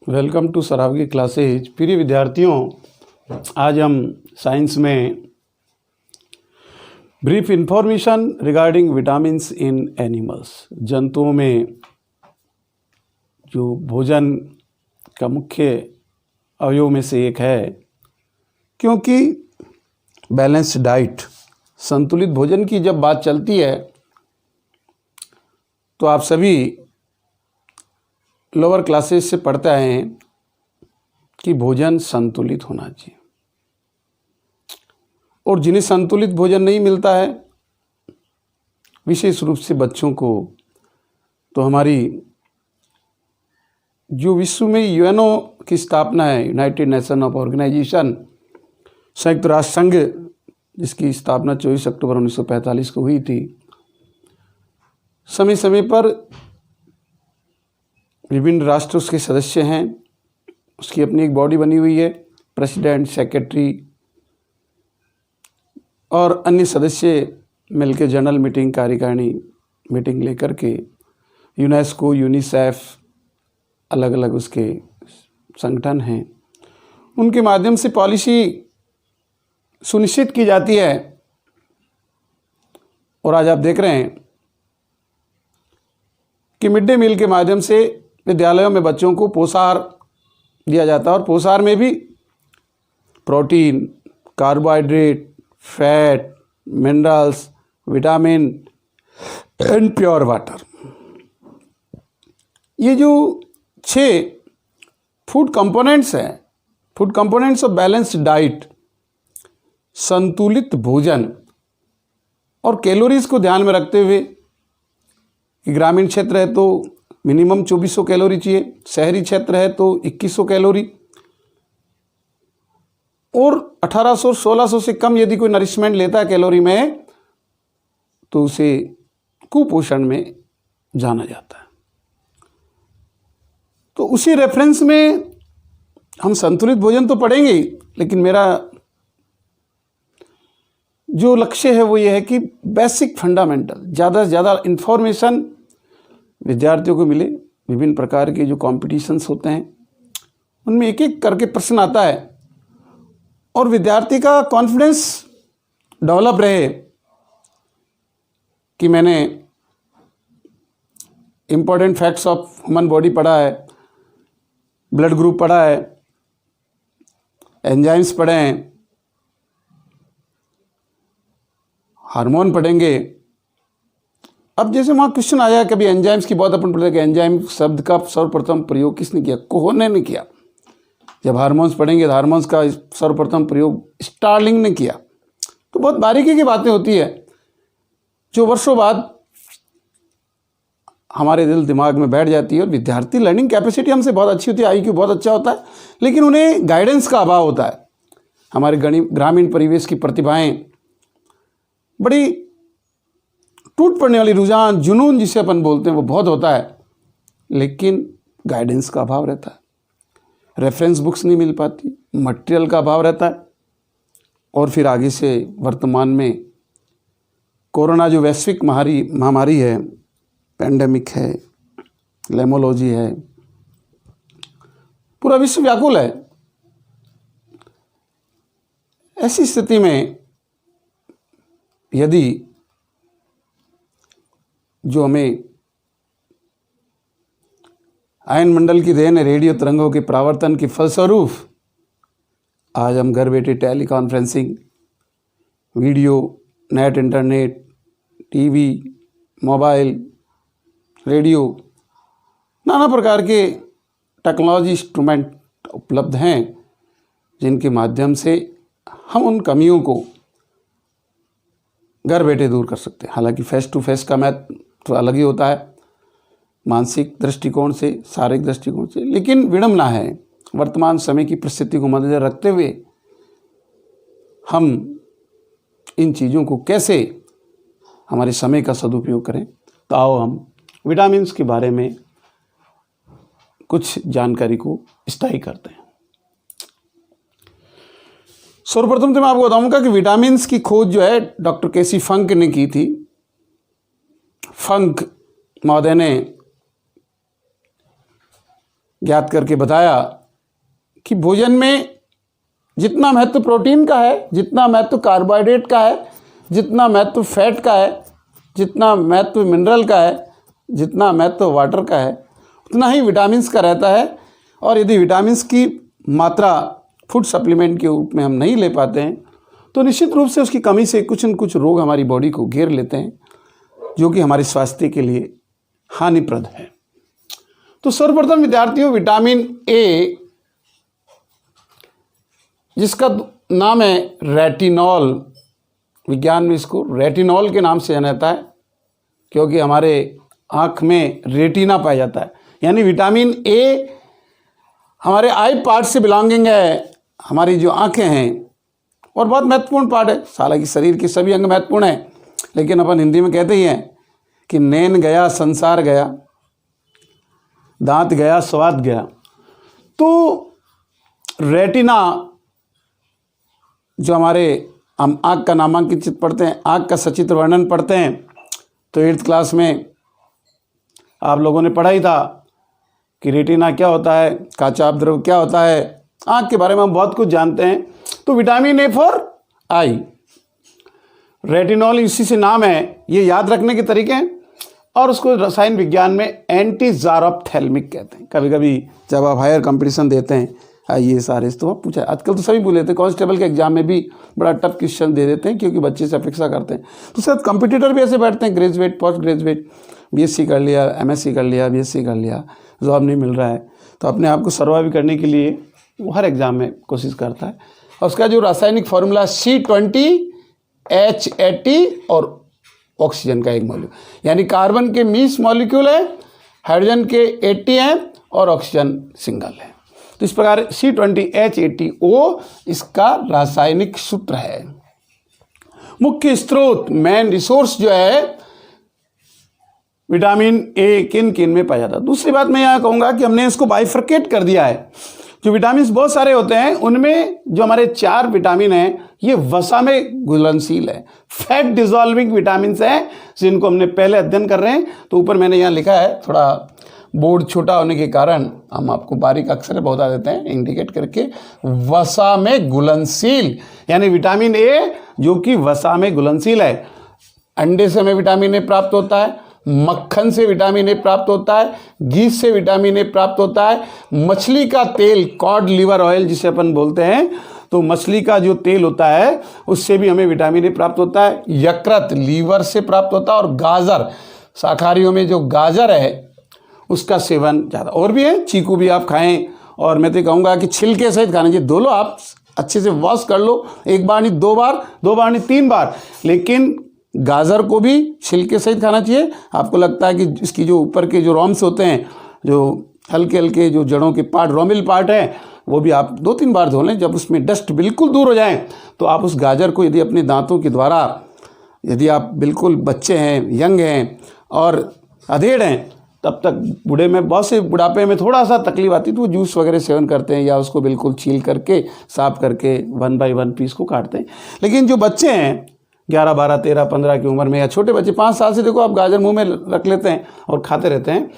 Welcome to Saraogi classes. प्रिय विद्यार्थियों, आज हम साइंस में ब्रीफ इंफॉर्मेशन रिगार्डिंग विटामिन्स इन एनिमल्स, जंतुओं में जो भोजन का मुख्य अवयव में से एक है, क्योंकि बैलेंस्ड डाइट, संतुलित भोजन की जब बात चलती है तो आप सभी लोअर क्लासेस से पढ़ते आए हैं कि भोजन संतुलित होना चाहिए, और जिन्हें संतुलित भोजन नहीं मिलता है, विशेष रूप से बच्चों को, तो हमारी जो विश्व में यूएनओ की स्थापना है, यूनाइटेड नेशन ऑफ ऑर्गेनाइजेशन, संयुक्त राष्ट्र संघ, जिसकी स्थापना 24 अक्टूबर 1945 को हुई थी, समय समय पर विभिन्न राष्ट्र उसके सदस्य हैं। उसकी अपनी एक बॉडी बनी हुई है, प्रेसिडेंट, सेक्रेटरी और अन्य सदस्य मिलकर जनरल मीटिंग, कार्यकारिणी मीटिंग लेकर के यूनेस्को, यूनिसेफ, अलग अलग उसके संगठन हैं, उनके माध्यम से पॉलिसी सुनिश्चित की जाती है। और आज आप देख रहे हैं कि मिड डे मील के माध्यम से विद्यालयों में बच्चों को पोषाहार दिया जाता है, और पोषाहार में भी protein, carbohydrate, fat, minerals, vitamin and pure water, ये जो 6 फूड कंपोनेंट्स हैं, food components of balanced diet, संतुलित भोजन, और कैलोरीज को ध्यान में रखते हुए कि ग्रामीण क्षेत्र है तो मिनिमम 2400 कैलोरी चाहिए, शहरी क्षेत्र है तो 2100 कैलोरी, और 1800-1600 से कम यदि कोई नरिशमेंट लेता है कैलोरी में, तो उसे कुपोषण में जाना जाता है। तो उसी रेफरेंस में हम संतुलित भोजन तो पढ़ेंगे ही, लेकिन मेरा जो लक्ष्य है वो ये है कि बेसिक फंडामेंटल, ज़्यादा से ज़्यादा इन्फॉर्मेशन विद्यार्थियों को मिले। विभिन्न प्रकार के जो कॉम्पिटिशन्स होते हैं उनमें एक एक करके प्रश्न आता है, और विद्यार्थी का कॉन्फिडेंस डेवलप रहे कि मैंने important facts of human body पढ़ा है, ब्लड ग्रुप पढ़ा है, एंजाइम्स पढ़े हैं, हार्मोन पढ़ेंगे। अब जैसे वहाँ क्वेश्चन आया, कभी एंजाइम्स की बहुत अपन पढ़ते कि एंजाइम शब्द का सर्वप्रथम प्रयोग किसने किया? कोहोने ने किया। जब हार्मोन्स पढ़ेंगे तो हार्मोन्स का सर्वप्रथम प्रयोग स्टार्लिंग ने किया। तो बहुत बारीकी की बातें होती है जो वर्षों बाद हमारे दिल दिमाग में बैठ जाती है, और विद्यार्थी लर्निंग कैपेसिटी हमसे बहुत अच्छी होती है, IQ बहुत अच्छा होता है, लेकिन उन्हें गाइडेंस का अभाव होता है। हमारे ग्रामीण परिवेश की प्रतिभाएं बड़ी टूट पड़ने वाली, रुझान, जुनून जिसे अपन बोलते हैं, वो बहुत होता है, लेकिन गाइडेंस का अभाव रहता है, रेफरेंस बुक्स नहीं मिल पाती, मटेरियल का अभाव रहता है। और फिर आगे से वर्तमान में कोरोना जो वैश्विक महामारी है, पैंडेमिक है, लेमोलॉजी है, पूरा विश्व व्याकुल है। ऐसी स्थिति में यदि जो हमें आयन मंडल की देन है, रेडियो तरंगों के परावर्तन के फलस्वरूप आज हम घर बैठे teleconferencing, video, net, internet, TV, mobile, radio, नाना प्रकार के टेक्नोलॉजी इंस्ट्रूमेंट उपलब्ध हैं, जिनके माध्यम से हम उन कमियों को घर बैठे दूर कर सकते हैं। हालांकि फेस टू फेस का मैथ तो अलग ही होता है, मानसिक दृष्टिकोण से, शारीरिक दृष्टिकोण से, लेकिन विडंबना है वर्तमान समय की परिस्थिति को मद्देनजर रखते हुए हम इन चीज़ों को कैसे हमारे समय का सदुपयोग करें। तो आओ हम विटामिन्स के बारे में कुछ जानकारी को स्थायी करते हैं। सर्वप्रथम तो मैं आपको बताऊंगा कि विटामिन्स की खोज जो है डॉक्टर केसी फंक ने की थी। फंक महोदय ने ज्ञात करके बताया कि भोजन में जितना महत्व प्रोटीन का है, जितना महत्व कार्बोहाइड्रेट का है, जितना महत्व फैट का है, जितना महत्व मिनरल का है, जितना महत्व वाटर का है, उतना ही विटामिन्स का रहता है। और यदि विटामिन्स की मात्रा फूड सप्लीमेंट के रूप में हम नहीं ले पाते हैं तो निश्चित रूप से उसकी कमी से कुछ न कुछ रोग हमारी बॉडी को घेर लेते हैं, जो कि हमारे स्वास्थ्य के लिए हानिप्रद है। तो सर्वप्रथम विद्यार्थियों, विटामिन ए, जिसका नाम है रेटिनॉल, विज्ञान में इसको रेटिनॉल के नाम से जाना जाता है, क्योंकि हमारे आँख में रेटिना पाया जाता है। यानी विटामिन ए हमारे आई पार्ट से बिलोंगिंग है, हमारी जो आँखें हैं, और बहुत महत्वपूर्ण पार्ट है। हालांकि शरीर के सभी अंग महत्वपूर्ण हैं, लेकिन अपन हिंदी में कहते ही हैं कि नैन गया संसार गया, दांत गया स्वाद गया। तो रेटिना जो हमारे हम आँख का नामांकित चित्र पढ़ते हैं, आँख का सचित्र वर्णन पढ़ते हैं, तो 8th क्लास में आप लोगों ने पढ़ा ही था कि रेटिना क्या होता है, काचाप द्रव क्या होता है, आँख के बारे में हम बहुत कुछ जानते हैं। तो vitamin A for I, retinol इसी से नाम है, ये याद रखने के तरीके हैं। और उसको रसायन विज्ञान में एंटीजारोप्थेल्मिक कहते हैं। कभी कभी जब आप हायर कंपटीशन देते हैं IAS RS, तो आप पूछा, आजकल तो सभी भूल लेते हैं, कांस्टेबल के एग्जाम में भी बड़ा टफ क्वेश्चन दे देते हैं, क्योंकि बच्चे से अपेक्षा करते हैं। तो शायद कंपटीटर भी ऐसे बैठते हैं, ग्रेजुएट, पोस्ट ग्रेजुएट, BSc कर लिया, MSc कर लिया, BSc कर लिया, जॉब नहीं मिल रहा है, तो अपने आप को सर्वाइव करने के लिए वो हर एग्ज़ाम में कोशिश करता है। और उसका जो रासायनिक फॉर्मूला C20H80 और ऑक्सीजन का एक मॉलिक्यूल, यानी कार्बन के 20 मॉलिक्यूल है, हाइड्रोजन के 80 हैं और ऑक्सीजन सिंगल है। तो इस प्रकार C20H80O इसका रासायनिक सूत्र है। मुख्य स्रोत, मेन रिसोर्स जो है विटामिन ए किन किन में पाया जाता है। दूसरी बात मैं यहाँ कहूँगा कि हमने इसको बाइफर्केट कर दिया है। जो विटामिन बहुत सारे होते हैं, उनमें जो हमारे 4 विटामिन हैं, ये वसा में घुलनशील है, फैट डिजॉल्विंग विटामिन हैं, जिनको हमने पहले अध्ययन कर रहे हैं। तो ऊपर मैंने यहाँ लिखा है, थोड़ा बोर्ड छोटा होने के कारण हम आपको बारीक अक्षर बता देते हैं इंडिकेट करके, वसा में घुलनशील, यानी विटामिन ए जो कि वसा में घुलनशील है। अंडे से हमें विटामिन ए प्राप्त होता है, मक्खन से विटामिन ए प्राप्त होता है, घी से विटामिन ए प्राप्त होता है, मछली का तेल, कॉड लिवर ऑयल जिसे अपन बोलते हैं, तो मछली का जो तेल होता है उससे भी हमें विटामिन ए प्राप्त होता है, यकृत, लीवर से प्राप्त होता है, और गाजर, शाकाहारियों में जो गाजर है उसका सेवन ज़्यादा। और भी है, चीकू भी आप खाएं, और मैं तो कहूँगा कि छिलके सहित खाना चाहिए। दोनों आप अच्छे से वॉश कर लो, एक बार नहीं 2 बार, 2 बार नहीं 3 बार, लेकिन गाजर को भी छिलके सहित खाना चाहिए। आपको लगता है कि इसकी जो ऊपर के जो रोम्स होते हैं, जो हल्के हल्के जो जड़ों के पार्ट, रोमिल पार्ट है, वो भी आप 2-3 बार धो लें। जब उसमें डस्ट बिल्कुल दूर हो जाए तो आप उस गाजर को यदि अपने दांतों के द्वारा, यदि आप बिल्कुल बच्चे हैं, यंग हैं और अधेड़ हैं, तब तक बूढ़े में, बहुत से बुढ़ापे में थोड़ा सा तकलीफ आती है तो वो जूस वगैरह सेवन करते हैं, या उसको बिल्कुल छील करके साफ करके 1 बाय 1 पीस को काटते हैं। लेकिन जो बच्चे हैं 11, 12, 13, 15 की उम्र में, या छोटे बच्चे 5 साल से, देखो आप गाजर मुंह में रख लेते हैं और खाते रहते हैं।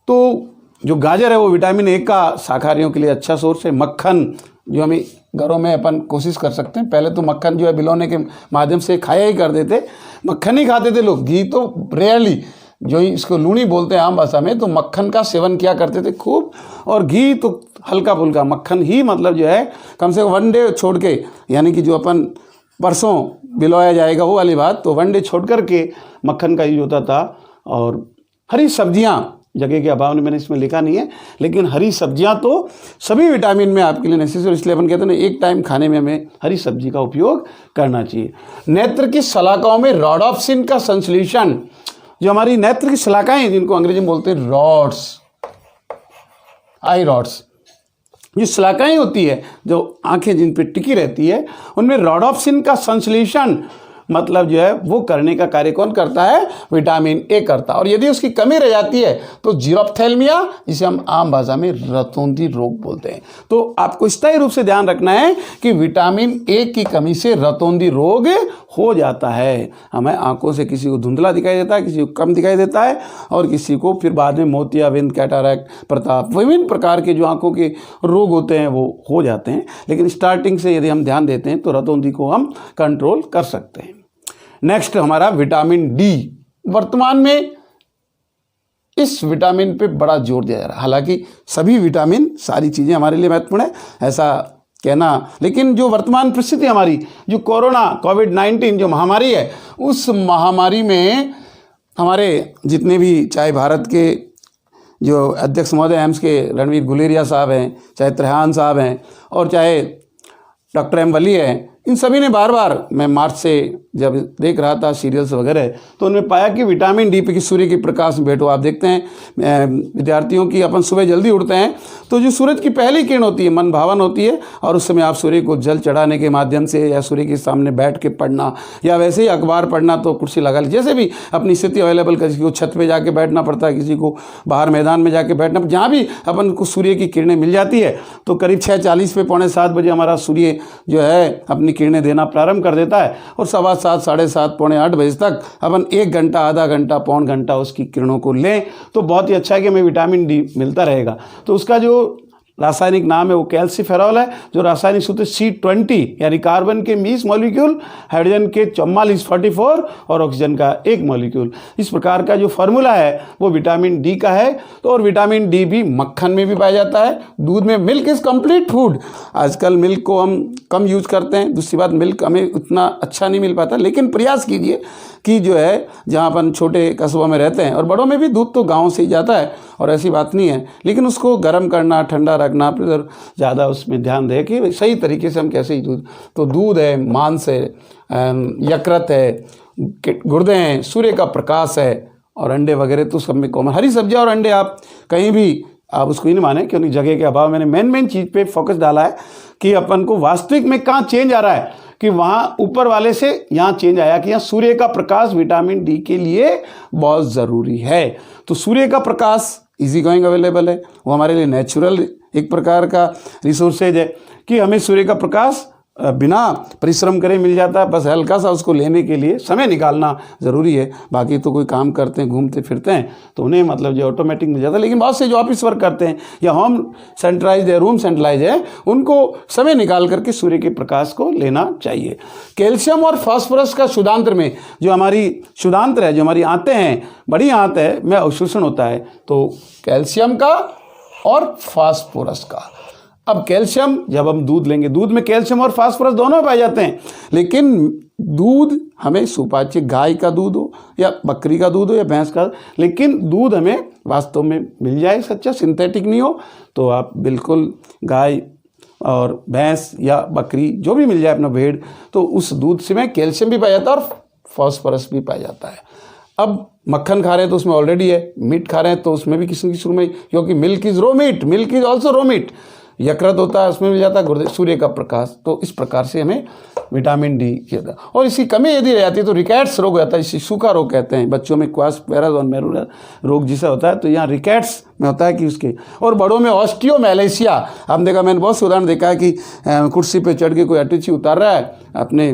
तो जो गाजर है वो विटामिन ए का शाकाहारियों के लिए अच्छा सोर्स है। मक्खन जो हमें घरों में अपन कोशिश कर सकते हैं, पहले तो मक्खन जो है बिलौने के माध्यम से खाया ही कर देते, मक्खन ही खाते थे लोग, घी तो रेयरली, जो इसको लूनी बोलते हैं आम भाषा में, तो मक्खन का सेवन किया करते थे खूब, और घी तो हल्का फुल्का, मक्खन ही मतलब जो है कम से कम 1 डे छोड़ के, यानी कि जो अपन परसों बिलोया जाएगा वो वाली बात, तो 1 डे छोड़ करके मक्खन का यूज होता था। और हरी सब्जियाँ, जगह के अभाव में मैंने इसमें लिखा नहीं है, लेकिन हरी सब्जियां तो सभी विटामिन में आपके लिए नेसेसरी, इसलिए अपन कहते हैं एक टाइम खाने में हमें हरी सब्जी का उपयोग करना चाहिए। नेत्र की शलाकाओं में रोडोप्सिन का संश्लेषण, जो हमारी नेत्र की शलाकाएं जिनको अंग्रेजी में बोलते हैं रॉड्स, आई रॉड्स, जो शलाकाएं होती है, जो आंखें जिन पर टिकी रहती है, उनमें रोडोप्सिन का संश्लेषण मतलब जो है वो करने का कार्य कौन करता है, विटामिन ए करता है। और यदि उसकी कमी रह जाती है तो जीरोप्थेल्मिया, जिसे हम आम भाषा में रतौंधी रोग बोलते हैं। तो आपको स्थायी रूप से ध्यान रखना है कि विटामिन ए की कमी से रतौंधी रोग हो जाता है। हमें आंखों से किसी को धुंधला दिखाई देता है, किसी को कम दिखाई देता है, और किसी को फिर बाद में मोतियाबिंद, कैटरैक्ट, प्रताप, विभिन्न प्रकार के जो आंखों के रोग होते हैं वो हो जाते हैं। लेकिन स्टार्टिंग से यदि हम ध्यान देते हैं तो रतौंधी को हम कंट्रोल कर सकते हैं। नेक्स्ट हमारा विटामिन डी। वर्तमान में इस विटामिन पे बड़ा जोर दिया जा रहा है। हालांकि सभी विटामिन, सारी चीज़ें हमारे लिए महत्वपूर्ण है ऐसा कहना, लेकिन जो वर्तमान परिस्थिति हमारी, जो कोरोना कोविड-19 जो महामारी है, उस महामारी में हमारे जितने भी, चाहे भारत के जो अध्यक्ष महोदय एम्स के रणवीर गुलेरिया साहब हैं, चाहे त्रेहान साहब हैं, और चाहे डॉक्टर एम वली हैं, इन सभी ने बार बार, मैं मार्च से जब देख रहा था सीरियल्स वगैरह, तो उन्होंने पाया कि विटामिन डी पे कि सूर्य के प्रकाश में बैठो। आप देखते हैं विद्यार्थियों की, अपन सुबह जल्दी उठते हैं तो जो सूरज की पहली किरण होती है मन भावन होती है, और उस समय आप सूर्य को जल चढ़ाने के माध्यम से या सूर्य के सामने बैठ के पढ़ना या वैसे ही अखबार पढ़ना, तो कुर्सी लगा ली, जैसे भी अपनी स्थिति अवेलेबल, किसी को छत पर जाके बैठना पड़ता है, किसी को बाहर मैदान में जाके बैठना, जहाँ भी अपन को सूर्य की किरणें मिल जाती है, तो करीब 6:40 पे 6:45 बजे हमारा सूर्य जो है अपनी किरणें देना प्रारंभ कर देता है, और 7:15, 7:30, 7:45 बजे तक अपन 1 घंटा, आधा घंटा, पौन घंटा उसकी किरणों को लें तो बहुत ही अच्छा है कि हमें विटामिन डी मिलता रहेगा। तो उसका जो रासायनिक नाम है वो कैल्सीफेरॉल है, जो रासायनिक सूत्र C20, यानी कार्बन के 20 मॉलिक्यूल, हाइड्रोजन के 44 और ऑक्सीजन का 1 मॉलिक्यूल। इस प्रकार का जो फार्मूला है वो विटामिन डी का है। तो और विटामिन डी भी मक्खन में भी पाया जाता है, दूध में। Milk is complete food. आजकल मिल्क को हम कम यूज़ करते हैं, दूसरी बात मिल्क हमें उतना अच्छा नहीं मिल पाता, लेकिन प्रयास कीजिए कि जो है जहाँ अपन छोटे कस्बों में रहते हैं, और बड़ों में भी दूध तो गाँव से ही जाता है और ऐसी बात नहीं है, लेकिन उसको गर्म करना, ठंडा रखना, फिर ज़्यादा उसमें ध्यान दें कि सही तरीके से हम कैसे ही दूध, तो दूध है, मांस है, यकृत है, गुर्दे हैं, सूर्य का प्रकाश है, और अंडे वगैरह तो सब में कॉमन। हरी सब्जियाँ और अंडे आप कहीं भी, आप उसको ही नहीं माने क्योंकि जगह के अभाव मैंने मेन चीज़ पे फोकस डाला है कि अपन को वास्तविक में कहाँ चेंज आ रहा है, कि वहाँ ऊपर वाले से यहाँ चेंज आया कि यहाँ सूर्य का प्रकाश विटामिन डी के लिए बहुत ज़रूरी है। तो सूर्य का प्रकाश इजी गोइंग अवेलेबल है, वो हमारे लिए नेचुरल एक प्रकार का रिसोर्सेज है कि हमें सूर्य का प्रकाश बिना परिश्रम करे मिल जाता है। बस हल्का सा उसको लेने के लिए समय निकालना ज़रूरी है। बाकी तो कोई काम करते हैं, घूमते फिरते हैं, तो उन्हें मतलब जो ऑटोमेटिक मिल जाता है। लेकिन बहुत से जो ऑफिस वर्क करते हैं या होम सेंट्रलाइज है, रूम सेंट्रलाइज है, उनको समय निकाल करके सूर्य के प्रकाश को लेना चाहिए। कैल्शियम और फास्फोरस का शुद्धांतर में, जो हमारी शुद्धांतर है, जो हमारी आंतें हैं, बड़ी आंत है में अवशोषण होता है, तो कैल्शियम का और फास्फोरस का। अब कैल्शियम, जब हम दूध लेंगे, दूध में कैल्शियम और फास्फोरस दोनों पाए जाते हैं, लेकिन दूध हमें सुपाच्य, गाय का दूध हो या बकरी का दूध हो या भैंस का, लेकिन दूध हमें वास्तव में मिल जाए सच्चा, सिंथेटिक नहीं हो, तो आप बिल्कुल गाय और भैंस या बकरी जो भी मिल जाए, अपना भेड़, तो उस दूध से में कैल्शियम भी पाया जाता है और फास्फोरस भी पाया जाता है। अब मक्खन खा रहे हैं तो उसमें ऑलरेडी है, मीट खा रहे हैं तो उसमें भी किसी शुरू में, क्योंकि milk is raw meat, milk is also raw meat, यकृत होता है उसमें मिल जाता है, गुर्दे, सूर्य का प्रकाश। तो इस प्रकार से हमें विटामिन डी किया, और इसकी कमी यदि रह जाती है तो रिकेट्स रोग होता है, इसे सूखा रोग कहते हैं। बच्चों में क्वास पैराजोन मेरूलर रोग जिसे होता है, तो यहाँ रिकेट्स में होता है कि उसके, और बड़ों में ऑस्टियोमैलेशिया। हमने देखा, मैंने बहुत से उदाहरण देखा है कि कुर्सी पर चढ़ के कोई अटैची उतार रहा है अपने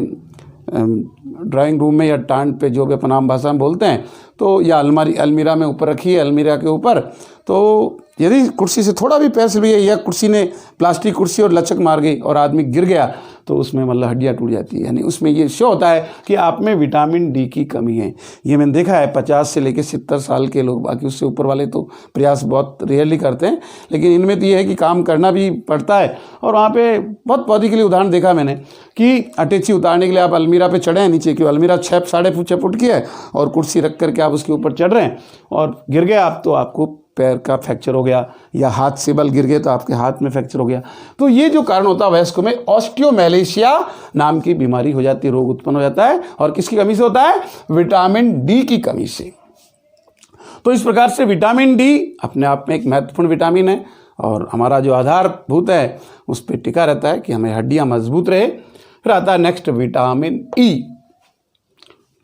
ड्राइंग रूम में या टांड पे, जो भी अपन आम भाषा में बोलते हैं, तो या अलमीरा में ऊपर रखी है, अलमीरा के ऊपर, तो यदि कुर्सी से थोड़ा भी पैर से भी, या कुर्सी ने प्लास्टिक कुर्सी और लचक मार गई और आदमी गिर गया, तो उसमें मतलब हड्डियाँ टूट जाती है। यानी उसमें ये शो होता है कि आप में विटामिन डी की कमी है। ये मैंने देखा है 50 से लेकर 70 साल के लोग, बाकी उससे ऊपर वाले तो प्रयास बहुत रेयरली करते हैं, लेकिन इनमें तो ये है कि काम करना भी पड़ता है। और वहाँ पे बहुत पौधे के लिए उदाहरण देखा मैंने कि अटैची उतारने के लिए आप अलमीरा पे चढ़े हैं, नीचे की अलमीरा 6.5 फुट की है, और कुर्सी रख करके आप उसके ऊपर चढ़ रहे हैं और गिर गए आप, तो आपको पैर का फ्रैक्चर हो गया, या हाथ से बल गिर गए तो आपके हाथ में फ्रैक्चर हो गया। तो ये जो कारण होता है, वयस्कों में ऑस्टियोमैलेशिया नाम की बीमारी हो जाती है, रोग उत्पन्न हो जाता है। और किसकी कमी से होता है? विटामिन डी की कमी से। तो इस प्रकार से विटामिन डी अपने आप में एक महत्वपूर्ण विटामिन है, और हमारा जो आधारभूत है उस पर टिका रहता है कि हमें हड्डियां मजबूत रहे। फिर आता है नेक्स्ट विटामिन ई।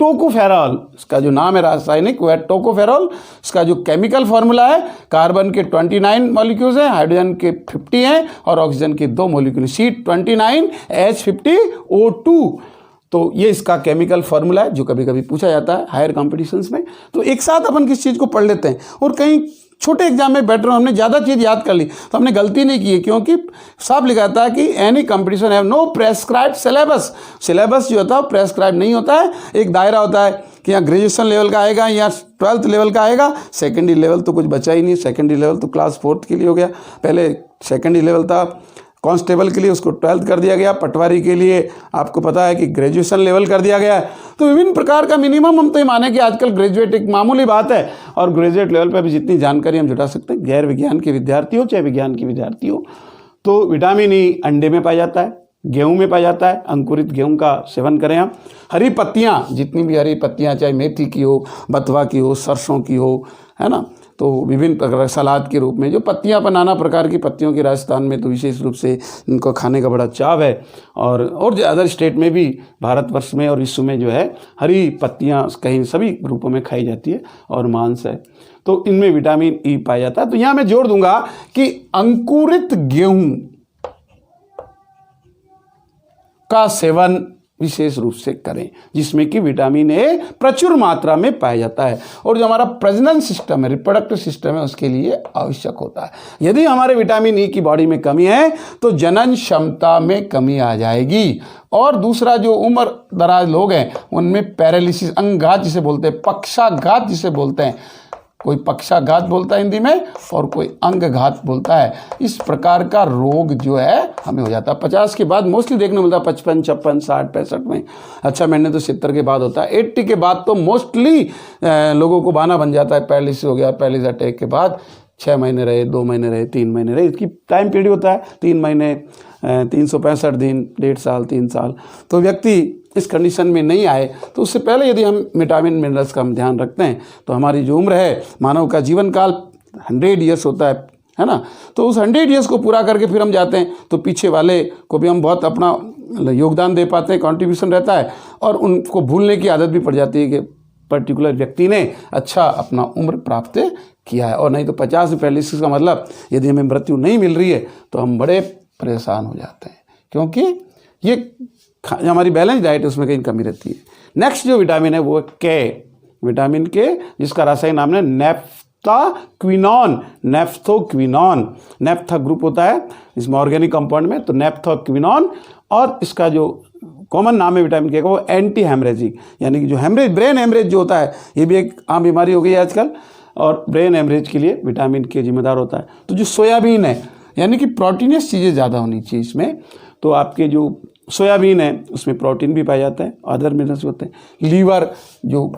टोकोफेरॉल, इसका जो नाम है रासायनिक वो है टोकोफेरॉल। इसका जो केमिकल फार्मूला है, कार्बन के 29 मॉलिक्यूल्स हैं, हाइड्रोजन के 50 हैं और ऑक्सीजन के 2 मॉलिक्यूल, C29H50O2। तो ये इसका केमिकल फार्मूला है जो कभी कभी पूछा जाता है हायर कॉम्पिटिशन्स में। तो एक साथ अपन किस चीज़ को पढ़ लेते हैं, और कहीं छोटे एग्जाम में बैठ रहे हो, हमने ज़्यादा चीज़ याद कर ली तो हमने गलती नहीं की है, क्योंकि साफ लिखा था कि any competition have no prescribed syllabus. Syllabus जो होता है वो प्रेस्क्राइब नहीं होता है, एक दायरा होता है कि यहाँ ग्रेजुएशन लेवल का आएगा या 12th लेवल का आएगा। सेकेंडरी लेवल तो कुछ बचा ही नहीं, सेकेंडरी लेवल तो क्लास 4th के लिए हो गया। पहले सेकेंडरी लेवल था कांस्टेबल के लिए, उसको 12th कर दिया गया। पटवारी के लिए आपको पता है कि ग्रेजुएशन लेवल कर दिया गया है। तो विभिन्न प्रकार का मिनिमम हम तो ये माने कि आजकल ग्रेजुएट एक मामूली बात है, और ग्रेजुएट लेवल पर भी जितनी जानकारी हम जुटा सकते हैं, गैर विज्ञान के विद्यार्थी हो चाहे विज्ञान के विद्यार्थी हो। तो विटामिन ई अंडे में पाया जाता है, गेहूं में पाया जाता है, अंकुरित गेहूं का सेवन करें आप। हरी पत्तियाँ, जितनी भी हरी पत्तियाँ, चाहे मेथी की हो, बथुआ की हो, सरसों की हो, है ना, तो विभिन्न प्रकार सलाद के रूप में जो पत्तियां पर नाना प्रकार की पत्तियों की राजस्थान में तो विशेष रूप से इनको खाने का बड़ा चाव है, और अदर स्टेट में भी, भारतवर्ष में और विश्व में जो है हरी पत्तियां कहीं सभी रूपों में खाई जाती है और मांस है, तो इनमें विटामिन ई पाया जाता है। तो यहाँ मैं जोड़ दूंगा कि अंकुरित गेहूं का सेवन विशेष रूप से करें, जिसमें कि विटामिन ए प्रचुर मात्रा में पाया जाता है, और जो हमारा प्रजनन सिस्टम है, रिप्रोडक्टिव सिस्टम है, उसके लिए आवश्यक होता है। यदि हमारे विटामिन ई की बॉडी में कमी है तो जनन क्षमता में कमी आ जाएगी। और दूसरा, जो उम्र दराज लोग हैं उनमें पैरालिसिस, अंगघात जिसे बोलते हैं, पक्षाघात जिसे बोलते हैं, कोई पक्षाघात बोलता है हिंदी में और कोई अंगघात बोलता है, इस प्रकार का रोग जो है हमें हो जाता है 50 के बाद। मोस्टली देखने मिलता है 55, 56, 60, 65 में। अच्छा मैंने तो 70 के बाद होता है। 80 के बाद तो मोस्टली लोगों को बहाना बन जाता है, पैरालिसिस हो गया। पैरालिसिस अटैक के बाद 6 महीने रहे, 2 महीने रहे, 3 महीने रहे, इसकी टाइम पीरियड होता है 3 महीने, 365 दिन, 1.5 साल, 3 साल। तो व्यक्ति इस कंडीशन में नहीं आए तो उससे पहले यदि हम विटामिन मिनरल्स का हम ध्यान रखते हैं तो हमारी जो उम्र है, मानव का जीवन काल 100 ईयर्स होता है ना, तो उस 100 ईयर्स को पूरा करके फिर हम जाते हैं तो पीछे वाले को भी हम बहुत अपना योगदान दे पाते हैं, कंट्रीब्यूशन रहता है, और उनको भूलने की आदत भी पड़ जाती है कि पर्टिकुलर व्यक्ति ने अच्छा अपना उम्र प्राप्त किया है। और नहीं तो 50 में पैरालिसिस का मतलब यदि हमें मृत्यु नहीं मिल रही है तो हम बड़े परेशान हो जाते हैं, क्योंकि ये हमारी बैलेंस डाइट है, उसमें कहीं कमी रहती है। नेक्स्ट जो विटामिन है वो है के, विटामिन के, जिसका रासायनिक नाम है नेफ्थोक्विनोन। नेफ्थोक्विनोन, नेफ्था ग्रुप होता है इसमें ऑर्गेनिक कंपाउंड में, तो नेफ्थोक्विनोन। और इसका जो कॉमन नाम है विटामिन के का, वो एंटी हेमरेजिक, यानी कि जो हेमरेज, ब्रेन हेमरेज जो होता है, ये भी एक आम बीमारी हो गई है आजकल, और ब्रेन हेमरेज के लिए विटामिन के जिम्मेदार होता है। तो जो सोयाबीन है, यानी कि प्रोटीनियस चीज़ें ज़्यादा होनी चाहिए इसमें, तो आपके जो सोयाबीन है उसमें प्रोटीन भी पाया जाता है, अदर मिनरल्स होते हैं। लीवर, जो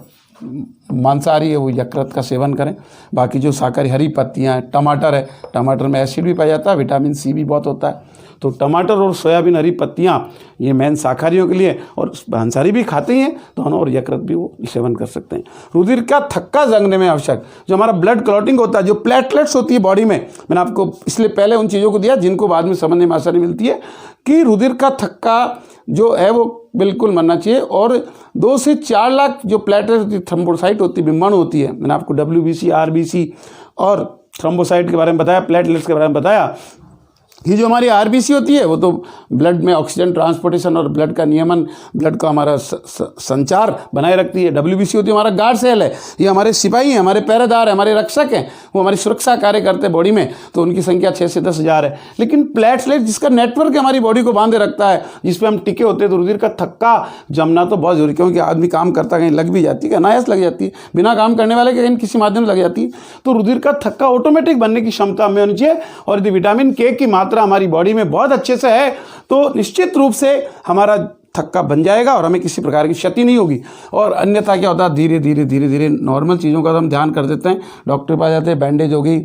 मांसाहारी है वो यकृत का सेवन करें। बाकी जो शाकाहारी, हरी पत्तियाँ, टमाटर है, टमाटर में एसिड भी पाया जाता है, विटामिन सी भी बहुत होता है। तो टमाटर और सोयाबीन, हरी पत्तियाँ, ये मेन शाकाहारियों के लिए, और मांसाहारी भी खाते ही हैं दोनों, और यकृत भी वो सेवन कर सकते हैं। रुधिर का थक्का जगने में आवश्यक, जो हमारा ब्लड क्लॉटिंग होता है, जो प्लेटलेट्स होती है बॉडी में, मैंने आपको इसलिए पहले उन चीज़ों को दिया जिनको बाद में समझने में आसानी मिलती है, कि रुधिर का थक्का जो है वो बिल्कुल बनना चाहिए। और 2 से 4 लाख जो प्लेटलेट होती है, थ्रोम्बोसाइट होती है, बिम्बाणु होती है, मैंने आपको WBC, RBC और थ्रोम्बोसाइट के बारे में बताया, प्लेटलेट्स के बारे में बताया। ये जो हमारी RBC होती है वो तो ब्लड में ऑक्सीजन ट्रांसपोर्टेशन और ब्लड का नियमन, ब्लड का हमारा संचार बनाए रखती है। WBC होती है हमारा गार्ड सेल है, ये हमारे सिपाही हैं, हमारे पहरेदार हैं, हमारे रक्षक हैं, वो हमारी सुरक्षा कार्य करते हैं बॉडी में, तो उनकी संख्या 6 से 10 हज़ार है। लेकिन प्लेटलेट जिसका नेटवर्क हमारी बॉडी को बांधे रखता है, जिस पर हम टिके होते हैं, तो रुधिर का थक्का जमना तो बहुत जरूरी, क्योंकि आदमी काम करता कहीं लग भी जाती है, अनायास लग जाती है, बिना काम करने वाले के कहीं किसी माध्यम लग जाती है। तो रुधिर का थक्का ऑटोमेटिक बनने की क्षमता हमें होनी चाहिए। और यदि विटामिन के की मात्रा हमारी बॉडी में बहुत अच्छे से है तो निश्चित रूप से हमारा थक्का बन जाएगा और हमें किसी प्रकार की क्षति नहीं होगी। और अन्यथा क्या होता है, धीरे धीरे धीरे धीरे नॉर्मल चीज़ों का हम ध्यान कर देते हैं, डॉक्टर के पास जाते हैं, बैंडेज हो गई,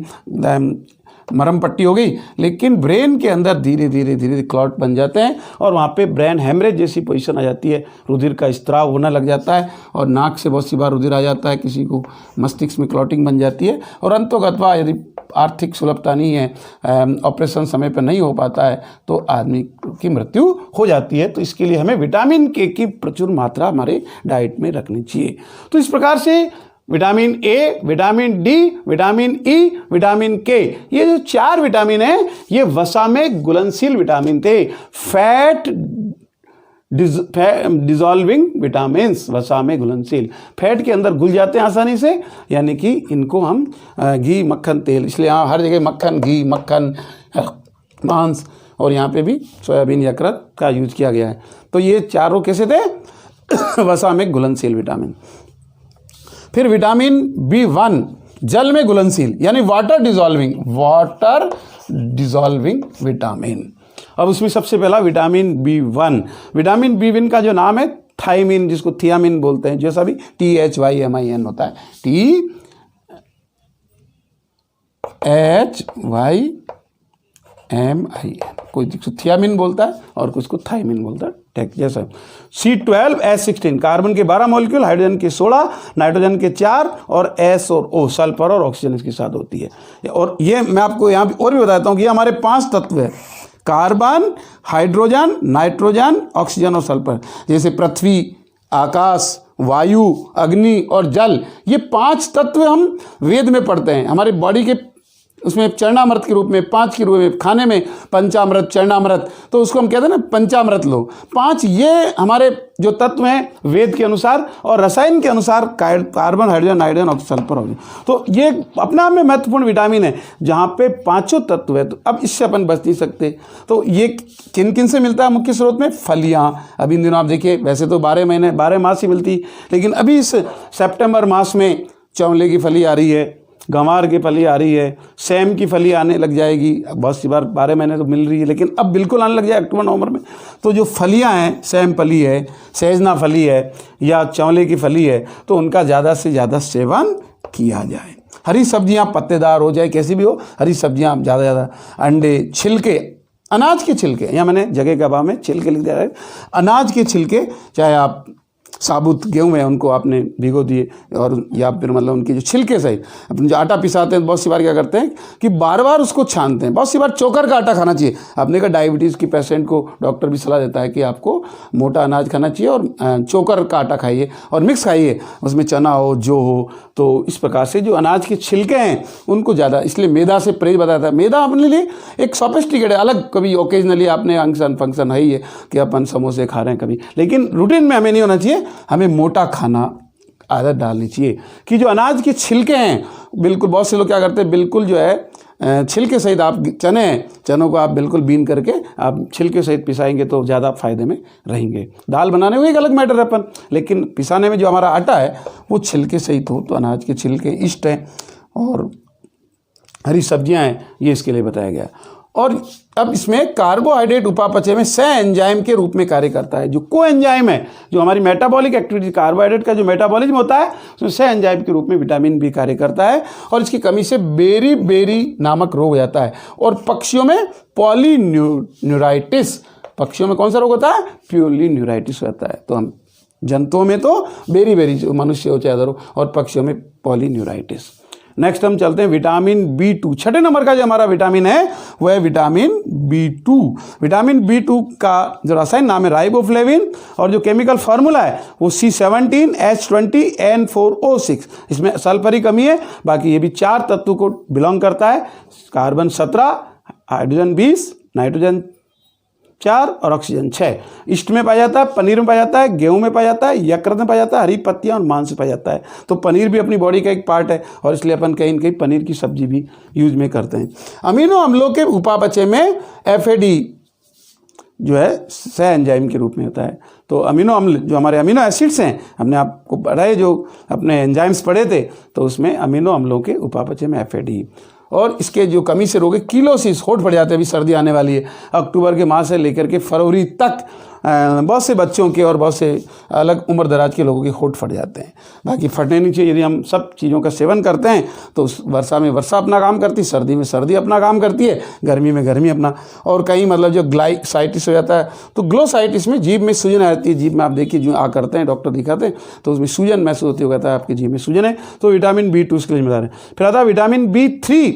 मरहम पट्टी हो गई, लेकिन ब्रेन के अंदर धीरे धीरे धीरे क्लॉट बन जाते हैं और वहाँ पे ब्रेन हेमरेज जैसी पोजीशन आ जाती है, रुधिर का स्त्राव होने लग जाता है और नाक से बहुत सी बार रुधिर आ जाता है, किसी को मस्तिष्क में क्लॉटिंग बन जाती है। और अंतोगत्वा यदि आर्थिक सुलभता नहीं है, ऑपरेशन समय पर नहीं हो पाता है, तो आदमी की मृत्यु हो जाती है। तो इसके लिए हमें विटामिन के की प्रचुर मात्रा हमारे डाइट में रखनी चाहिए। तो इस प्रकार से vitamin A, vitamin D, vitamin E, vitamin के, ये जो 4 विटामिन है ये वसा में घुलनशील विटामिन थे, फैट डिजॉल्विंग विटामिन्स, वसा में घुलनशील, फैट के अंदर घुल जाते हैं आसानी से, यानी कि इनको हम घी, मक्खन, तेल, इसलिए यहाँ हर जगह मक्खन, घी, मक्खन, मांस और यहाँ पे भी सोयाबीन, यकृत का यूज किया गया है। तो ये चारों कैसे थे? वसा में घुलनशील विटामिन। फिर विटामिन B1 जल में घुलनशील यानी वाटर डिजॉल्विंग विटामिन। अब उसमें सबसे पहला विटामिन B1, विटामिन B1 का जो नाम है थायमिन, जिसको थियामिन बोलते हैं, जैसा भी THYMIN होता है, THYMIN, कोई जिसको थियामिन बोलता है और कुछ को थायमिन बोलता है, टेक जैसा। C12H16 कार्बन के 12 मॉलिक्यूल, हाइड्रोजन के 16, नाइट्रोजन के 4 और S और O सल्फर और ऑक्सीजन इसके साथ होती है। और ये मैं आपको यहाँ और भी बताता हूँ कि हमारे 5 तत्व है, कार्बन, हाइड्रोजन, नाइट्रोजन, ऑक्सीजन और सल्फर। जैसे पृथ्वी, आकाश, वायु, अग्नि और जल, ये 5 तत्व हम वेद में पढ़ते हैं। हमारे बॉडी के उसमें चरणामृत के रूप में, 5 के रूप में, खाने में पंचामृत, चरणामृत, तो उसको हम कहते हैं ना पंचामृत लो। 5 ये हमारे जो तत्व हैं वेद के अनुसार और रसायन के अनुसार कार्बन, हाइड्रोजन, नाइट्रोजन और सल्फर ऑक्सीजन। तो ये अपने आप में महत्वपूर्ण विटामिन है जहाँ पे 5 तत्व है। तो अब इससे अपन बच नहीं सकते। तो ये किन किन से मिलता है मुख्य स्रोत में? फलियाँ। अभी इन दिनों आप देखिए, वैसे तो 12 मास ही मिलती, लेकिन अभी इस सितंबर मास में चौंले की फली आ रही है, गंवार की फली आ रही है, सेम की फली आने लग जाएगी। बहुत सी बार 12 महीने तो मिल रही है, लेकिन अब बिल्कुल आने लग जाए अक्टूबर नवंबर में। तो जो फलियां हैं, सेम फली है, सहजना फली है या चौले की फली है, तो उनका ज़्यादा से ज़्यादा सेवन किया जाए। हरी सब्जियां पत्तेदार हो जाए, कैसी भी हो, हरी सब्जियां ज़्यादा ज़्यादा, अंडे, छिलके, अनाज के छिलके, या मैंने जगह के अभाव में छिलके लिख दिया है, अनाज के छिलके, चाहे आप साबुत गेहूँ है उनको आपने भिगो दिए, और या फिर मतलब उनके जो छिलके सही, अपन जो आटा पिसाते हैं बहुत सी बार क्या करते हैं कि बार बार उसको छानते हैं। बहुत सी बार चोकर का आटा खाना चाहिए। आपने कहा डायबिटीज़ की पेशेंट को डॉक्टर भी सलाह देता है कि आपको मोटा अनाज खाना चाहिए और चोकर का आटा खाइए और मिक्स खाइए, उसमें चना हो, जो हो। तो इस प्रकार से जो अनाज के छिलके हैं उनको ज़्यादा, इसलिए मैदा से परहेज बताता है। मैदा अपने लिए एक सोफिस्टिकेटेड, अलग कभी ओकेजनली आपने फंक्शन है ही है कि अपन समोसे खा रहे हैं कभी, लेकिन रूटीन में हमें नहीं होना चाहिए। हमें मोटा खाना आदत डालनी चाहिए कि जो अनाज के छिलके हैं, बिल्कुल बहुत से लोग क्या करते हैं, बिल्कुल जो है छिलके सहित, आप चनों को आप बिल्कुल बीन करके आप छिलके सहित पिसाएंगे तो ज़्यादा फायदे में रहेंगे। दाल बनाने में एक अलग मैटर है अपन, लेकिन पिसाने में जो हमारा आटा है वो छिलके सहित हो, तो अनाज के छिलके इष्ट हैं। और हरी सब्जियां हैं, ये इसके लिए बताया गया। और अब इसमें कार्बोहाइड्रेट उपापचय में सह एंजाइम के रूप में कार्य करता है। जो को एंजाइम है, जो हमारी मेटाबॉलिक एक्टिविटी, कार्बोहाइड्रेट का जो मेटाबॉलिज्म होता है, उसमें सह एंजाइम के रूप में विटामिन बी कार्य करता है। और इसकी कमी से बेरी नामक रोग हो जाता है। और पक्षियों में पॉलीन्यूराइटिस, पक्षियों में कौन सा रोग होता है? पॉलीन्यूराइटिस होता है। तो हम जंतुओं में तो बेरी जो मनुष्य हो चाहे अदर, और पक्षियों में पॉलीन्यूराइटिस। नेक्स्ट हम चलते हैं विटामिन B2। 6 नंबर का जो हमारा विटामिन है वह है विटामिन B2। विटामिन B2 का जो रासायनिक नाम है राइबोफ्लेविन, और जो केमिकल फार्मूला है वो C17H20N4O6। इसमें सल्फर की कमी है, बाकी ये भी 4 तत्व को बिलोंग करता है। कार्बन 17, हाइड्रोजन 20, नाइट्रोजन 4 और ऑक्सीजन 6। इष्ट में पाया जाता है, पनीर में पाया जाता है, गेहूं में पाया जाता है, यकृत में पाया जाता है, हरी पत्तियां और मांस में पाया जाता है। तो पनीर भी अपनी बॉडी का एक पार्ट है, और इसलिए अपन कहीं न कहीं पनीर की सब्जी भी यूज में करते हैं। अमीनो अम्लों के उपापचय में FAD जो है सह एंजाइम के रूप में होता है। तो अमीनो अम्ल जो हमारे अमीनो एसिड्स हैं, हमने आपको पढ़ाए जो अपने एंजाइम्स पढ़े थे, तो उसमें अमीनो अम्लों के उपापचय में FAD। और इसके जो कमी से रोग है किलोसिस, होठ फट जाते हैं। अभी सर्दी आने वाली है, अक्टूबर के माह से लेकर के फरवरी तक बहुत से बच्चों के और बहुत से अलग उम्र दराज के लोगों के होठ फट जाते हैं। बाकी फटने नहीं चाहिए। यदि हम सब चीज़ों का सेवन करते हैं तो वर्षा में वर्षा अपना काम करती है, सर्दी में सर्दी अपना काम करती है, गर्मी में गर्मी अपना। और कहीं मतलब जो ग्लाइसाइटिस हो जाता है, तो ग्लोसाइटिस में जीभ में सूजन आ जाती है। जीभ में आप देखिए जो करते हैं डॉक्टर दिखाते हैं तो उसमें सूजन महसूस होती है, कहता है आपकी जीभ में सूजन है। तो विटामिन B2 इसके लिए जिम्मेदार है। फिर आता है विटामिन B3।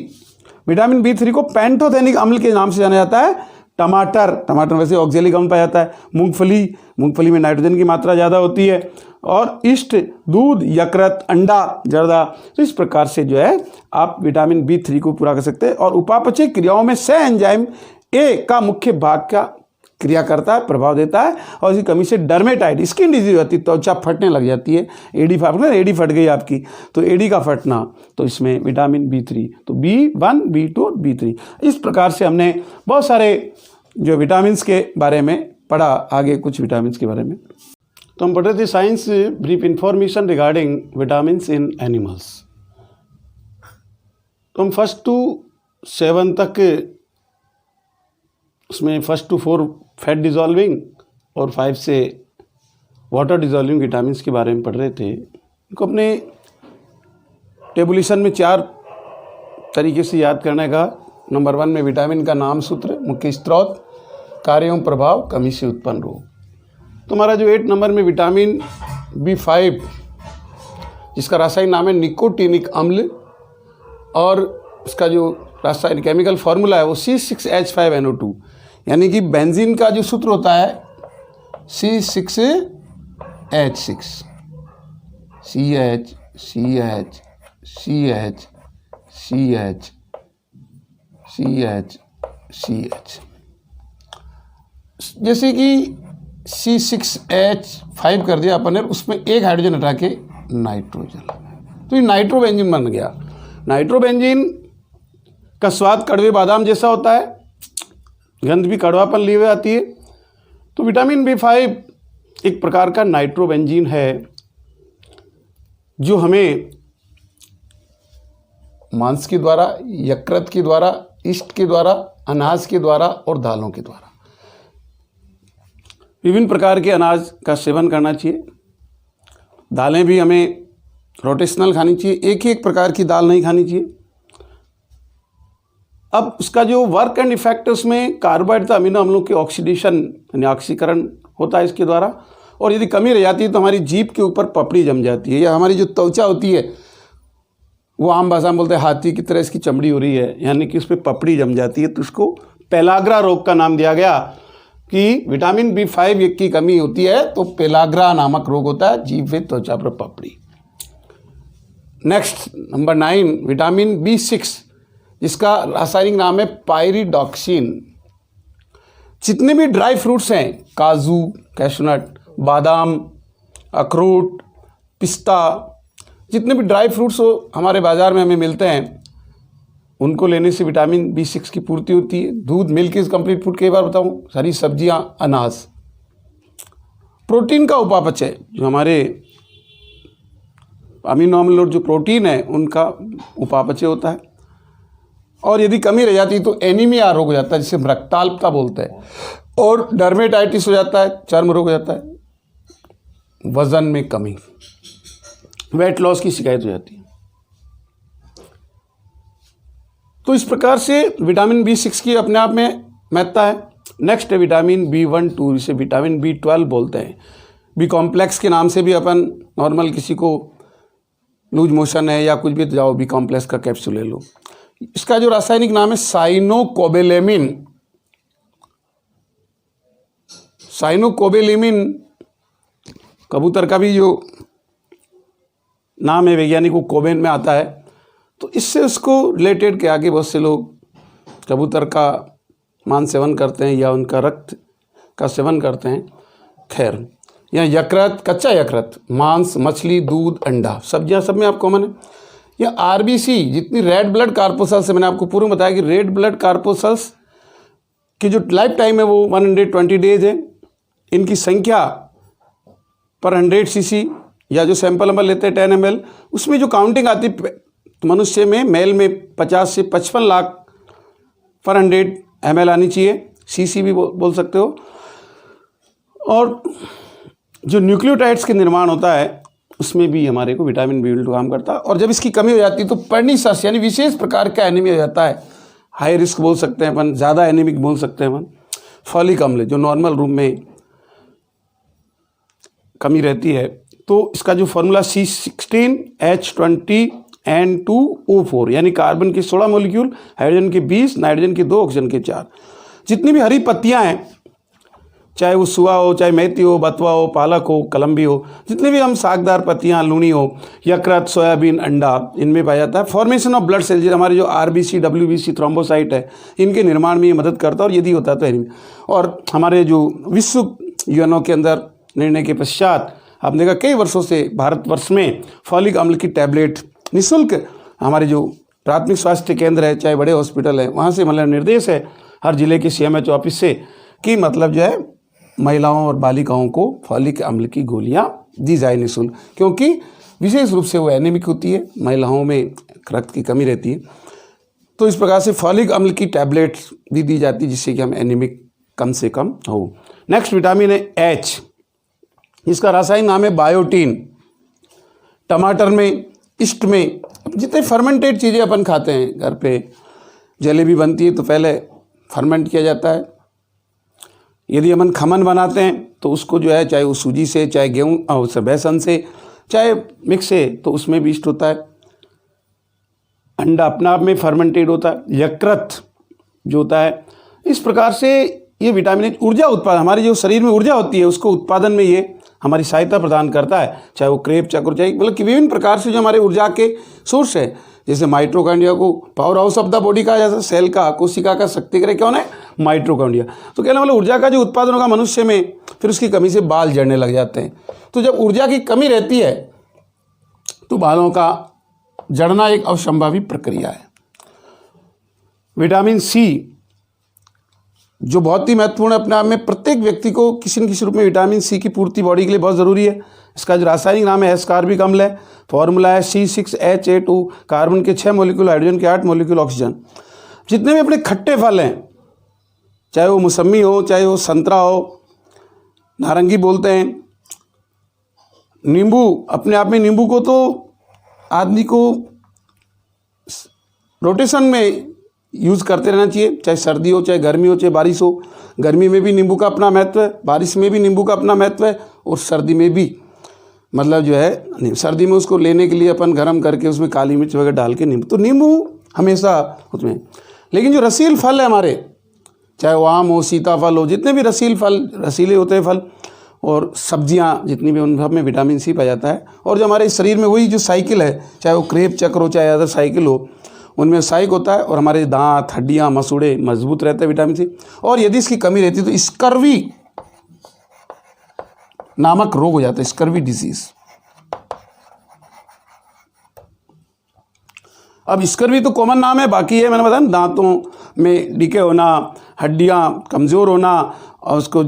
विटामिन B3 को पैंटोथेनिक अम्ल के नाम से जाना जाता है। टमाटर, टमाटर वैसे ऑक्जेलिक अम्ल पाया जाता है। मूंगफली, मूंगफली में नाइट्रोजन की मात्रा ज़्यादा होती है। और इष्ट, दूध, यकृत, अंडा, जर्दा। तो इस प्रकार से जो है आप विटामिन B3 को पूरा कर सकते हैं। और उपापचय क्रियाओं में सह एंजाइम ए का मुख्य भाग का क्रिया करता है, प्रभाव देता है। और इसकी कमी से डर्मेटाइट, स्किन डिजीज होती है, त्वचा फटने लग जाती है। एडी फट गई आपकी, तो एडी का फटना, तो इसमें विटामिन B3, तो B1, B2 और B3। इस प्रकार से हमने बहुत सारे जो विटामिन के बारे में पढ़ा। आगे कुछ विटामिन के बारे में तो हम पढ़ रहे थे science brief information regarding vitamin इन एनिमल्स। तो हम 1 to 7 तक उसमें 1 to 4 फैट डिजॉल्विंग और 5 से वाटर डिजॉल्विंग विटामिन के बारे में पढ़ रहे थे। इनको अपने टेबुलेशन में 4 तरीके से याद करने का। नंबर 1 में विटामिन का नाम, सूत्र, मुख्य स्रोत, कार्य एवं प्रभाव, कमी से उत्पन्न रोग। तो हमारा जो 8 नंबर में विटामिन B5 जिसका रासायनिक नाम है निकोटीनिक अम्ल, और इसका जो रासायनिक केमिकल फार्मूला है वो C6H5NO2, यानी कि बेंजीन का जो सूत्र होता है C6H6 CH CH CH CH CH CH। जैसे कि C6H5 कर दिया अपन ने, उसमें एक हाइड्रोजन हटा के नाइट्रोजन, तो ये नाइट्रोबेंजीन बन गया। नाइट्रोबेंजीन का स्वाद कड़वे बादाम जैसा होता है, गंध भी कड़वापन लिए हुए आती है। तो विटामिन B5 एक प्रकार का नाइट्रोबेंजीन है जो हमें मांस के द्वारा, यकृत के द्वारा, इष्ट के द्वारा, अनाज के द्वारा और दालों के द्वारा, विभिन्न प्रकार के अनाज का सेवन करना चाहिए। दालें भी हमें रोटेशनल खानी चाहिए, एक ही एक प्रकार की दाल नहीं खानी चाहिए। अब उसका जो वर्क एंड इफेक्ट है उसमें कार्बोहाइड्रेट, अमीनो अम्लों के ऑक्सीडेशन यानी ऑक्सीकरण होता है इसके द्वारा। और यदि कमी रह जाती है तो हमारी जीभ के ऊपर पपड़ी जम जाती है, या हमारी जो त्वचा होती है वो आम भाषा में बोलते हैं हाथी की तरह इसकी चमड़ी हो रही है, यानी कि उस पर पपड़ी जम जाती है, तो उसको पेलाग्रा रोग का नाम दिया गया कि विटामिन B5 की कमी होती है तो पेलाग्रा नामक रोग होता है, जीभ व त्वचा पर पपड़ी। नेक्स्ट नंबर 9 विटामिन B6 जिसका रासायनिक नाम है पायरिडॉक्सिन। जितने भी ड्राई फ्रूट्स हैं, काजू, कैशनट, बादाम, अखरोट, पिस्ता, जितने भी ड्राई फ्रूट्स हमारे बाज़ार में हमें मिलते हैं, उनको लेने से विटामिन B6 की पूर्ति होती है। दूध, मिल्क इज कंप्लीट फूड, कई बार बताऊँ, सारी सब्जियां, अनाज। प्रोटीन का उपापचय, जो हमारे अमीनो अम्ल और जो प्रोटीन है उनका उपापचय होता है। और यदि कमी रह जाती है तो एनीमिया रोग हो जाता है, जिसे हम रक्ताल्पता बोलते हैं, और डर्मेटाइटिस हो जाता है, चर्म रोग हो जाता है, वजन में कमी, वेट लॉस की शिकायत हो जाती है। तो इस प्रकार से विटामिन B6 की अपने आप में महत्ता है। नेक्स्ट है विटामिन B12, जिसे विटामिन B12 बोलते हैं। बी कॉम्प्लेक्स के नाम से भी अपन नॉर्मल किसी को लूज मोशन है या कुछ भी, तो जाओ बी कॉम्प्लेक्स का कैप्सूल ले लो। इसका जो रासायनिक नाम है साइनोकोबेलेमिन। साइनोकोबेलेमिन कबूतर का भी जो नाम है वैज्ञानिक वो कोबेन में आता है, तो इससे उसको रिलेटेड के आगे बहुत से लोग कबूतर का मांस सेवन करते हैं या उनका रक्त का सेवन करते हैं। खैर, यहाँ यकृत, कच्चा यकृत, मांस, मछली, दूध, अंडा, सब्जियां सब में आप कॉमन है। या RBC, जितनी रेड ब्लड कार्पोसल्स है, मैंने आपको पूर्व में बताया कि रेड ब्लड कार्पोसल्स की जो लाइफ टाइम है वो 120 डेज है। इनकी संख्या पर 100 cc या जो सैंपल नंबर लेते हैं 10 ml, उसमें जो काउंटिंग आती है मनुष्य में, मेल में 50 से 55 लाख पर 100 ml आनी चाहिए, cc भी बोल सकते हो। और जो न्यूक्लियोटाइड्स के निर्माण होता है उसमें भी हमारे को विटामिन B12 काम करता है। और जब इसकी कमी हो जाती है तो पर्निसस यानी विशेष प्रकार का एनीमिया हो जाता है। हाई रिस्क बोल सकते हैं अपन, ज़्यादा एनीमिक बोल सकते हैं अपन। फॉलिक अम्ल जो नॉर्मल रूम में कमी रहती है, तो इसका जो फॉर्मूला C16H20N2O4, यानी कार्बन के 16 मॉलिक्यूल, हाइड्रोजन के 20, नाइट्रोजन के 2, ऑक्सीजन के 4। जितनी भी हरी पत्तियां हैं, चाहे वो सुआ हो, चाहे मेथी हो, बथुआ हो, पालक हो, कलम्बी हो, जितनी भी हम सागदार पत्तियां, लूनी हो, यकृत, सोयाबीन, अंडा, इनमें पाया जाता है। फॉर्मेशन ऑफ ब्लड सेल्स, हमारे जो आरबीसी, डब्ल्यूबीसी, थ्रोम्बोसाइट है, इनके निर्माण में ये मदद करता है, और यदि होता है तो एनीमिया। और हमारे जो विश्व यूएनओ के अंदर निर्णय के पश्चात आपने देखा कई वर्षों से भारतवर्ष में फॉलिक अम्ल की टैबलेट निःशुल्क हमारे जो प्राथमिक स्वास्थ्य केंद्र है, चाहे बड़े हॉस्पिटल है, वहाँ से मतलब निर्देश है हर जिले के सीएमएचओ ऑफिस से कि मतलब जो है महिलाओं और बालिकाओं को फॉलिक अम्ल की गोलियां दी जाए निःशुल्क, क्योंकि विशेष रूप से वो एनीमिक होती है, महिलाओं में रक्त की कमी रहती है। तो इस प्रकार से फॉलिक अम्ल की टैबलेट भी दी जाती है, जिससे कि हम एनीमिक कम से कम हो। नेक्स्ट विटामिन है एच, इसका रासायनिक नाम है बायोटीन। टमाटर में, ईस्ट में, जितने फर्मेंटेड चीज़ें अपन खाते हैं, घर पे जलेबी बनती है तो पहले फर्मेंट किया जाता है। यदि अपन खमन बनाते हैं तो उसको जो है, चाहे वो सूजी से, चाहे गेहूँ से, बेसन से, चाहे मिक्स से, तो उसमें भी ईस्ट होता है। अंडा अपने आप में फर्मेंटेड होता है। यकृत जो होता है, इस प्रकार से ये विटामिन ऊर्जा उत्पादन, हमारे जो शरीर में ऊर्जा होती है उसको उत्पादन में ये हमारी सहायता प्रदान करता है, चाहे वो क्रेब चक्र, चाहे मतलब कि विभिन्न प्रकार से जो हमारे ऊर्जा के सोर्स है। जैसे माइटोकॉन्ड्रिया को power house of the body कहा जाता है, सेल का, कोशिका का शक्ति करे कौन है? माइटोकॉन्ड्रिया। तो कहना मतलब ऊर्जा का जो उत्पादन होगा मनुष्य में, फिर उसकी कमी से बाल झड़ने लग जाते हैं। तो जब ऊर्जा की कमी रहती है तो बालों का झड़ना एक अवसंभावी प्रक्रिया है। विटामिन सी जो बहुत ही महत्वपूर्ण है अपने आप में, प्रत्येक व्यक्ति को किसी न किसी रूप में विटामिन सी की पूर्ति बॉडी के लिए बहुत ज़रूरी है। इसका जो रासायनिक नाम है एस्कॉर्बिक अम्ल है, फॉर्मूला है C6H8, कार्बन के 6 मॉलिक्यूल, हाइड्रोजन के 8 मॉलिक्यूल, ऑक्सीजन। जितने भी अपने खट्टे फल हैं, चाहे वो मौसमी हो, चाहे वो संतरा हो, नारंगी बोलते हैं, नींबू, अपने आप में नींबू को तो आदमी को रोटेशन में यूज़ करते रहना चाहिए, चाहे सर्दी हो, चाहे गर्मी हो, चाहे बारिश हो। गर्मी में भी नींबू का अपना महत्व है, बारिश में भी नींबू का अपना महत्व है, और सर्दी में भी मतलब जो है, सर्दी में उसको लेने के लिए अपन गर्म करके उसमें काली मिर्च वगैरह डाल के नींबू, तो नींबू हमेशा उसमें। लेकिन जो रसील फल है हमारे, चाहे वो आम हो, सीताफल हो, जितने भी रसील फल, रसीले होते हैं फल, और सब्जियां जितनी भी, उन सब में विटामिन सी पाया जाता है। और जो हमारे शरीर में वही जो साइकिल है, चाहे वो क्रेब चक्र हो, चाहे अदर साइकिल हो, उनमें सहायक होता है, और हमारे दांत, हड्डियां, मसूड़े मजबूत रहते हैं विटामिन सी। और यदि इसकी कमी रहती है तो स्कर्वी नामक रोग हो जाता है, स्कर्वी डिजीज। अब स्कर्वी तो कॉमन नाम है, बाकी है मैंने बताया दांतों में डीके होना, हड्डियां कमज़ोर होना, और उसको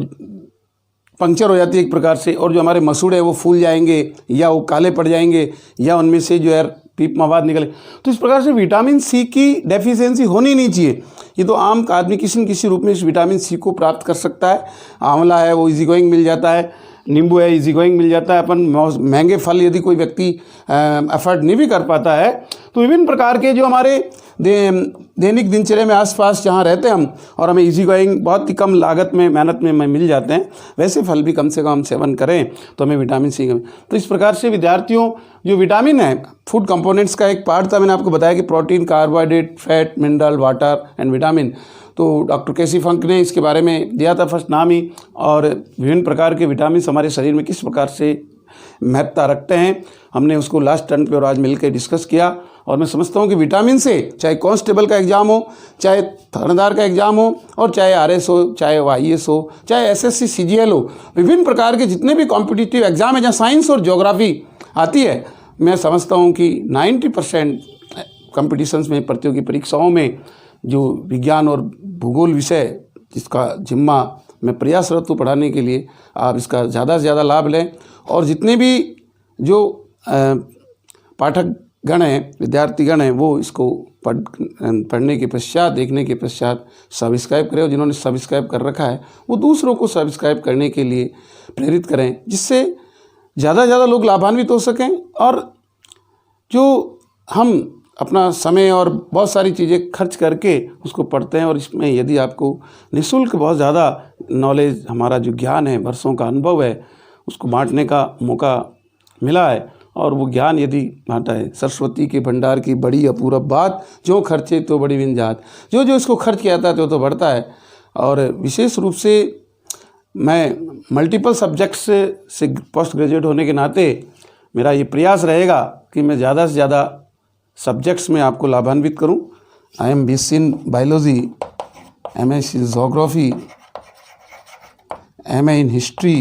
पंक्चर हो जाती है एक प्रकार से, और जो हमारे मसूड़े हैं वो फूल जाएंगे, या वो काले पड़ जाएंगे, या उनमें से जो है पीप मवाद निकले। तो इस प्रकार से विटामिन सी की डेफिशिएंसी होनी नहीं चाहिए। ये तो आम आदमी किसी न किसी रूप में इस विटामिन सी को प्राप्त कर सकता है। आंवला है वो इजी गोइंग मिल जाता है, नींबू है इजी गोइंग मिल जाता है। अपन महंगे फल यदि कोई व्यक्ति अफोर्ड नहीं भी कर पाता है, तो विभिन्न प्रकार के जो हमारे दैनिक दिनचर्या में आसपास जहाँ रहते हैं हम, और हमें इजी गोइंग बहुत ही कम लागत में, मेहनत में मिल जाते हैं, वैसे फल भी कम से कम सेवन करें तो हमें विटामिन सी कम। तो इस प्रकार से विद्यार्थियों, जो विटामिन है फूड कंपोनेंट्स का एक पार्ट था, मैंने आपको बताया कि protein, carbohydrate, fat, mineral, water and vitamin. तो डॉक्टर केसी फंक ने इसके बारे में दिया था फर्स्ट नाम ही, और विभिन्न प्रकार के विटामिन हमारे शरीर में किस प्रकार से महत्ता रखते हैं, हमने उसको लास्ट टर्न पे और आज मिलकर डिस्कस किया। और मैं समझता हूँ कि विटामिन से, चाहे कांस्टेबल का एग्ज़ाम हो, चाहे थानेदार का एग्ज़ाम हो, और चाहे आरएस हो, चाहे IAS हो, चाहे SSC CGL हो, विभिन्न प्रकार के जितने भी कॉम्पिटिटिव एग्ज़ाम है जहाँ साइंस और ज्योग्राफी आती है, मैं समझता हूँ कि 90% कॉम्पिटिशन्स में, प्रतियोगी परीक्षाओं में जो विज्ञान और भूगोल विषय जिसका जिम्मा मैं प्रयासरत हूँ पढ़ाने के लिए, आप इसका ज़्यादा से ज़्यादा लाभ लें। और जितने भी जो पाठक गण हैं, विद्यार्थीगण हैं, वो इसको पढ़ने के पश्चात, देखने के पश्चात सब्सक्राइब करें, और जिन्होंने सब्सक्राइब कर रखा है वो दूसरों को सब्सक्राइब करने के लिए प्रेरित करें, जिससे ज़्यादा से ज़्यादा लोग लाभान्वित हो सकें। और जो हम अपना समय और बहुत सारी चीज़ें खर्च करके उसको पढ़ते हैं, और इसमें यदि आपको निःशुल्क बहुत ज़्यादा नॉलेज, हमारा जो ज्ञान है, वर्षों का अनुभव है, उसको बांटने का मौका मिला है, और वो ज्ञान यदि बांटा है, सरस्वती के भंडार की बड़ी अपूर्व बात, जो खर्चे तो बड़ी बिन जात। जो जो इसको खर्च किया जाता है तो बढ़ता है। और विशेष रूप से मैं मल्टीपल सब्जेक्ट्स से पोस्ट ग्रेजुएट होने के नाते मेरा ये प्रयास रहेगा कि मैं ज़्यादा से ज़्यादा सब्जेक्ट्स में आपको लाभान्वित करूं। I am BSc in biology, MSc in geography, MA in history,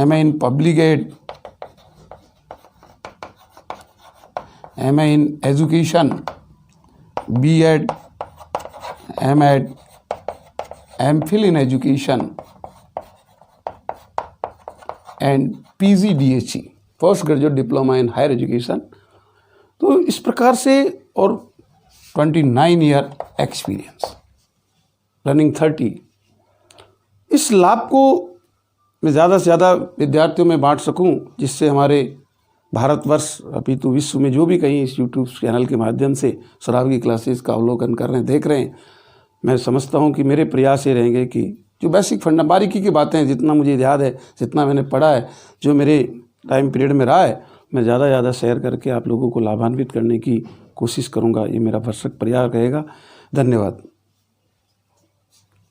MA in public ad, MA in education, B.Ed, M.Ed, MPhil in education and PGDHE, post graduate diploma in higher education. तो इस प्रकार से, और 29 year experience, running 30। इस लाभ को मैं ज़्यादा से ज़्यादा विद्यार्थियों में बांट सकूं, जिससे हमारे भारतवर्ष अपितु विश्व में जो भी कहीं इस यूट्यूब चैनल के माध्यम से सौरभ की क्लासेस का अवलोकन कर रहे हैं, देख रहे हैं, मैं समझता हूं कि मेरे प्रयास ये रहेंगे कि जो बेसिक बारीकी की बातें हैं, जितना मुझे याद है, जितना मैंने पढ़ा है, जो मेरे टाइम पीरियड में रहा है, मैं ज़्यादा से ज़्यादा शेयर करके आप लोगों को लाभान्वित करने की कोशिश करूंगा। ये मेरा भरसक प्रयास रहेगा। धन्यवाद।